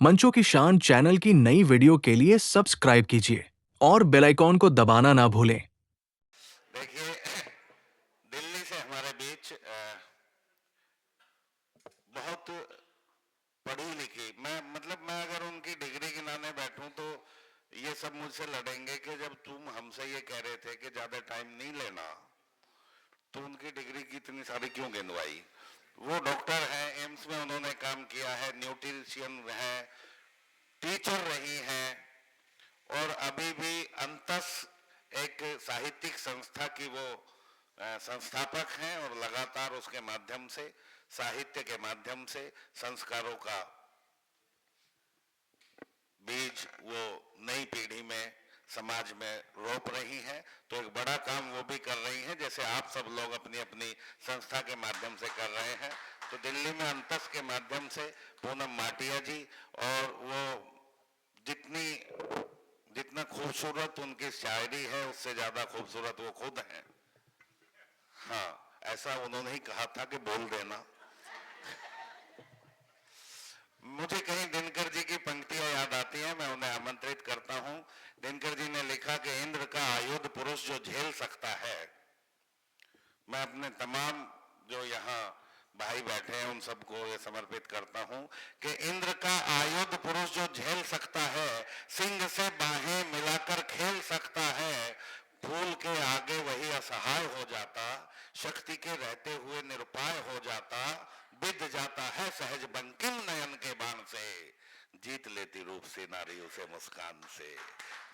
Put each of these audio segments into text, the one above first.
मंचो की शान चैनल की नई वीडियो के लिए सब्सक्राइब कीजिए और बेल आइकॉन को दबाना ना भूलें। देखिए, दिल्ली से हमारे बीच बहुत पढ़ी लिखी, मैं अगर उनकी डिग्री गिनाने बैठूं तो ये सब मुझसे लड़ेंगे कि जब तुम हमसे ये कह रहे थे कि ज्यादा टाइम नहीं लेना तो उनकी डिग्री की इतनी सारी क्यों गिनवाई। वो डॉक्टर हैं, एम्स में उन्होंने काम किया है, न्यूट्रिशियन है, टीचर रही हैं और अभी भी अंतस एक साहित्यिक संस्था की वो संस्थापक हैं और लगातार उसके माध्यम से, साहित्य के माध्यम से संस्कारों का बीज वो नई पीढ़ी में, समाज में रोप रही हैं। तो एक बड़ा काम वो भी कर रही हैं, जैसे आप सब लोग अपनी अपनी संस्था के माध्यम से कर रहे हैं। तो दिल्ली में अंतस के माध्यम से पूनम माटिया जी, और वो जितना खूबसूरत उनकी शायरी है उससे ज्यादा खूबसूरत वो खुद हैं। हाँ, ऐसा उन्होंने ही कहा था कि बोल देना। मुझे कहीं दिनकर जी की पंक्तियां याद आती हैं, मैं उन्हें आमंत्रित करता हूं। दिनकर जी ने लिखा कि इंद्र का आयुध पुरुष जो झेल सकता है। मैं अपने तमाम जो यहाँ भाई बैठे हैं उन सबको ये समर्पित करता हूं कि इंद्र का आयुध पुरुष जो झेल सकता है, सिंह से बाहें मिलाकर खेल सकता है, फूल के आगे वही असहाय हो जाता, शक्ति के रहते हुए निरुपाय हो जाता, बिध जाता है सहज बंकिम नयन के बाण से, जीत लेती रूप से नारी उसे मुस्कान से,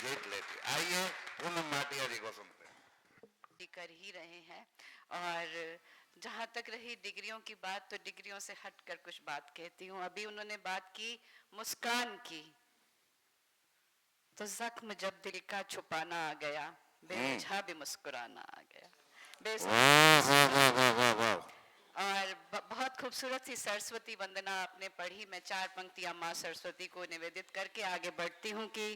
जीत लेती। आइए पूनम माटिया जी को सुनते हैं। कर ही रहे हैं। और जहाँ तक रही डिग्रियों की बात, तो डिग्रियों से हटकर कुछ बात कहती हूँ। अभी उन्होंने बात की मुस्कान की, तो जख्म जब दिल का छुपाना आ गया, बेवजह भी मुस्कुराना आ गया। और बहुत खूबसूरत सी सरस्वती वंदना आपने पढ़ी। मैं 4 पंक्तियां माँ सरस्वती को निवेदित करके आगे बढ़ती हूँ कि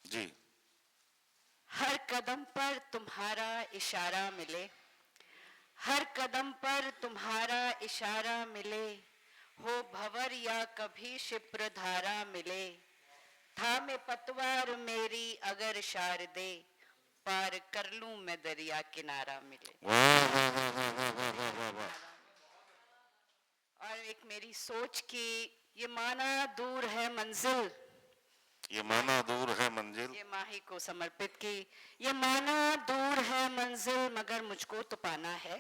जी। हर कदम पर तुम्हारा इशारा मिले, हर कदम पर तुम्हारा इशारा मिले, हो भंवर या कभी क्षिप्र धारा मिले, थामे पतवार मेरी अगर शारदे, पार कर लूं मैं दरिया किनारा मिले। और एक मेरी सोच की, ये माना दूर है मंजिल, ये माना दूर है मंजिल, ये माही को समर्पित की। ये माना दूर है मंजिल मगर मुझको तो पाना है,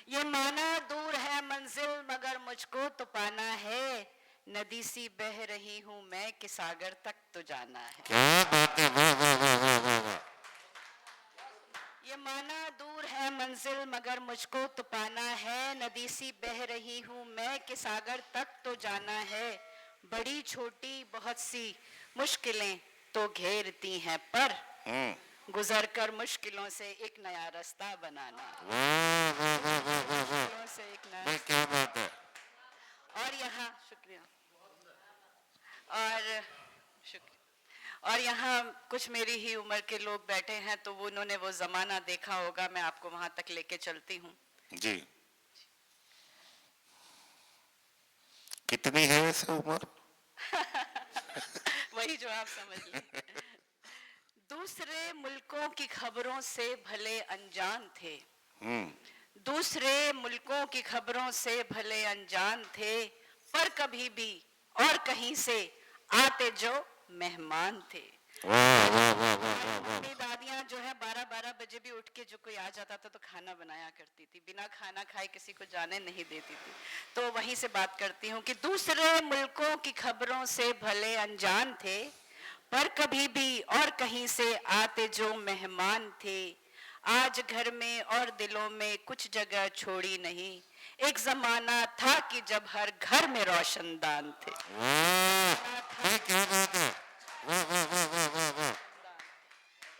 ये माना दूर है मंजिल मगर मुझको तो पाना है, नदी सी बह रही हूँ मैं कि सागर तक तो जाना है। क्या बात है, वाह वाह वाह वाह वाह वाह। ये माना दूर है मंजिल मगर मुझको तो पाना है, नदी सी बह रही हूँ मैं कि सागर तक तो जाना है, बड़ी छोटी बहुत सी मुश्किलें तो घेरती हैं, पर गुजर कर मुश्किलों से एक नया रास्ता बनाना। मुश्किलों से एक नया, क्या बात है। और यहाँ शुक्रिया, और शुक्रिया, और यहाँ कुछ मेरी ही उम्र के लोग बैठे हैं, तो वो उन्होंने वो जमाना देखा होगा। मैं आपको वहां तक लेके चलती हूँ। जी। कितनी है वैसे उम्र? वही जो आप समझ लें। दूसरे मुल्कों की खबरों से भले अनजान थे, दूसरे मुल्कों की खबरों से भले अनजान थे, पर कभी भी और कहीं से आते जो मेहमान थे। मेरी दादियां जो है 12-12 बजे भी उठ के जो कोई आ जाता था तो खाना बनाया करती थी, बिना खाना खाए किसी को जाने नहीं देती थी। तो वहीं से बात करती हूँ कि दूसरे मुल्कों की खबरों से भले अनजान थे, पर कभी भी और कहीं से आते जो मेहमान थे, आज घर में और दिलों में कुछ जगह छोड़ी नहीं, एक जमाना था कि जब हर घर में रोशनदान थे।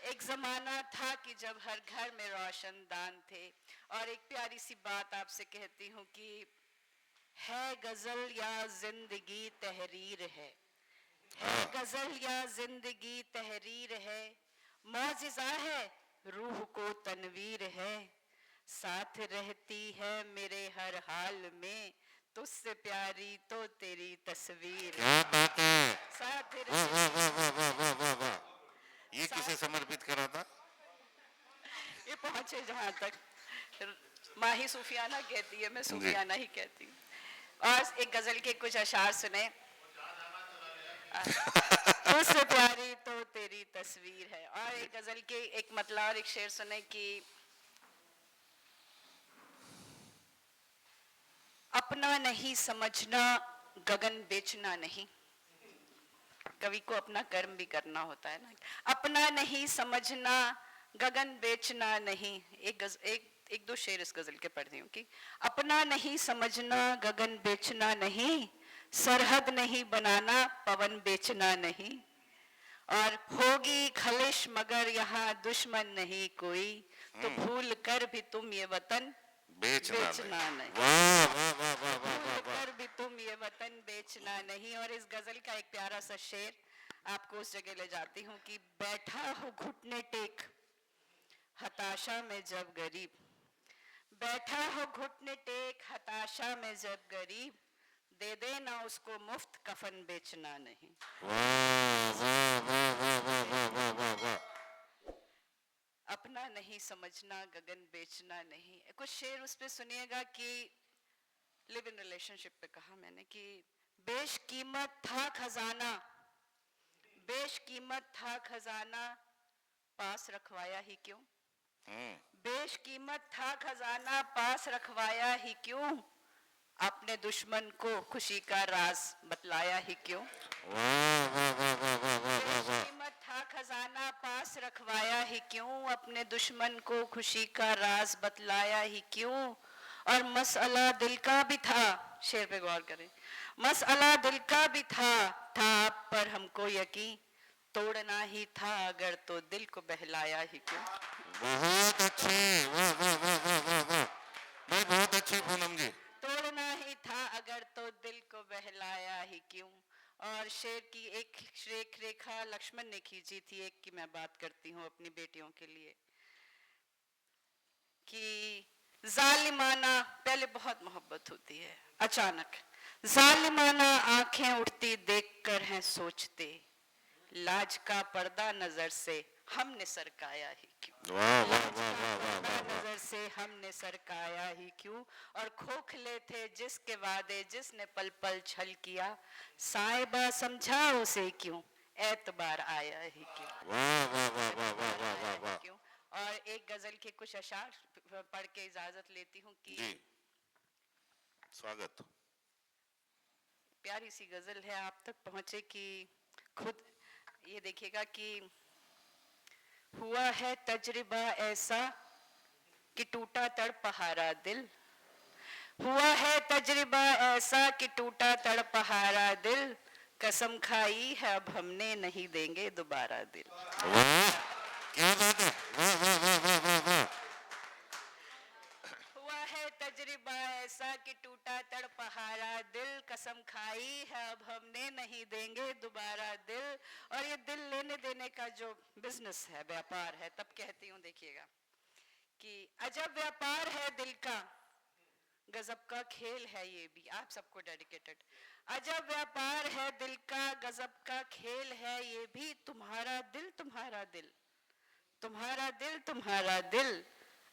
एक जमाना था कि जब हर घर में रोशनदान थे। और एक प्यारी सी बात आपसे कहती हूँ कि है गजल या जिंदगी तहरीर है गजल या जिंदगी तहरीर है, मौजिज़ा है रूह को तनवीर है, साथ रहती है मेरे हर हाल में, तुझसे प्यारी तो तेरी तस्वीर क्या बात है, साथ वाह वाह वाह वाह वाह वाह वाह वाह। ये किसे समर्पित करा था? ये पहुंचे जहां तक माही सूफियाना कहती है, मैं सूफियाना ही कहती हूँ। और एक गजल के कुछ अशार सुने। तुझसे प्यारी तो तेरी तस्वीर है। और एक गजल के एक मतला और एक शेर सुने कि अपना नहीं समझना गगन बेचना नहीं। कवि को अपना कर्म भी करना होता है ना। अपना नहीं समझना गगन बेचना नहीं। एक दो शेर इस गजल के पढ़ती हूँ कि अपना नहीं समझना गगन बेचना नहीं, सरहद नहीं बनाना पवन बेचना नहीं, और होगी खलिश मगर यहाँ दुश्मन नहीं कोई, तो भूल कर भी तुम ये वतन बेचना नहीं। वाह वाह वाह वाह वाह वाह भूल वाह। कर भी तुम ये वतन बेचना नहीं। और इस गजल का एक प्यारा सा शेर आपको उस जगह ले जाती हूँ कि बैठा हो घुटने टेक हताशा में जब गरीब, बैठा हो घुटने टेक हताशा में जब गरीब, दे देना उसको मुफ्त कफन बेचना नहीं। वाह वाह वाह वाह वाह वाह वाह वाह वाह। अपना नहीं समझना गगन बेचना नहीं। कुछ शेर उस पे सुनिएगा कि लिव इन रिलेशनशिप पे कहा मैंने कि बेशकीमत था खजाना, बेशकीमत था खजाना, पास रखवाया ही क्यों, बेशकीमत था खजाना, पास रखवाया ही क्यों, अपने दुश्मन को खुशी का राज बतलाया ही क्यों। वाह वाह वाह वाह वाह वाह वाह वाह। बेशकीमत था खजाना, पास रखवाया ही क्यों, अपने दुश्मन को खुशी का राज बतलाया ही क्यों। और मसला दिल का भी था, शेर पे गौर करें, मसला दिल का भी था आप पर हमको यकीन, तोड़ना ही था अगर तो दिल को बहलाया ही क्यों। बहुत अच्छे, वाह वाह वाह वाह वाह वाह भाई, बहुत अच्छे पूनम जी। तोड़ना ही था अगर तो दिल को बहलाया ही क्यों। और शेर की एक रेखा लक्ष्मण ने खींची थी, एक की मैं बात करती हूँ अपनी बेटियों के लिए कि जालिमाना, पहले बहुत मोहब्बत होती है, अचानक जालिमाना आंखें उठती देखकर हैं सोचते, लाज का पर्दा नजर से हमने सरकाया ही क्यों। वाह वाह वाह वाह वाह वाह वाह। नजर से हमने सरकाया ही क्यों। और खोखले थे जिसके वादे जिसने पल पल छल किया, साहिबा समझा उसे क्यों, एतबार आया ही क्यों। वाह वाह वाह वाह वाह वाह वाह वाह। क्यों। और एक गजल के कुछ अशार पढ़ के इजाजत लेती हूँ कि जी स्वागत। प्यारी सी गजल है, आप तक पहुंचे कि खुद ये देखिएगा कि हुआ है तजर्बा ऐसा कि टूटा तड़पहारा दिल, हुआ है तजर्बा ऐसा कि टूटा तड़पहारा दिल, कसम खाई है अब हमने नहीं देंगे दोबारा दिल। वाह क्या बात है, वाह वाह वाह वाह वाह वाह। हुआ है तजर्बा ऐसा कि टूटा तड़पहारा दिल, कसम खाई है अब हमने नहीं देंगे दोबारा दिल। और ये दिल लेने देने का जो बिजनेस है, व्यापार है, तब कहती हूँ देखिएगा कि अजब व्यापार है दिल का, गजब का खेल है ये भी, आप सबको डेडिकेटेड। अजब व्यापार है दिल का, गजब का खेल है ये भी, तुम्हारा दिल तुम्हारा दिल, तुम्हारा दिल तुम्हारा दिल,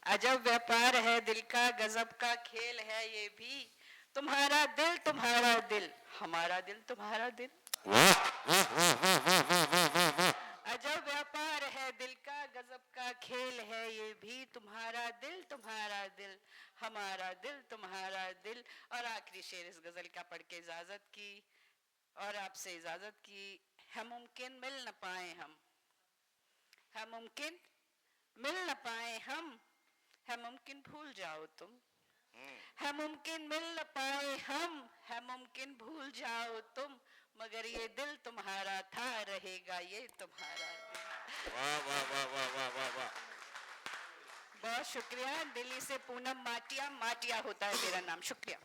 अजब व्यापार है दिल का, गजब का खेल है ये भी, तुम्हारा दिल तुम्हारा दिल, हमारा दिल तुम्हारा दिल। वाह वाह वाह वाह वाह वाह वाह वाह वाह। अजब व्यापार है दिल का, गजब का खेल है ये भी, तुम्हारा दिल तुम्हारा दिल, हमारा दिल तुम्हारा दिल। और आखिरी शेर इस गजल का पढ़ के इजाजत की और आपसे इजाजत की। है मुमकिन मिल न पाए हम, है मुमकिन मिल न पाए हम, है मुमकिन भूल जाओ तुम, है मुमकिन मिल न पाए हम, है मुमकिन भूल जाओ तुम, मगर ये दिल तुम्हारा था रहेगा ये तुम्हारा दिल। वाह वाह वाह वाह वाह वाह वाह। बहुत शुक्रिया। दिल्ली से पूनम माटिया, माटिया होता है मेरा नाम। शुक्रिया।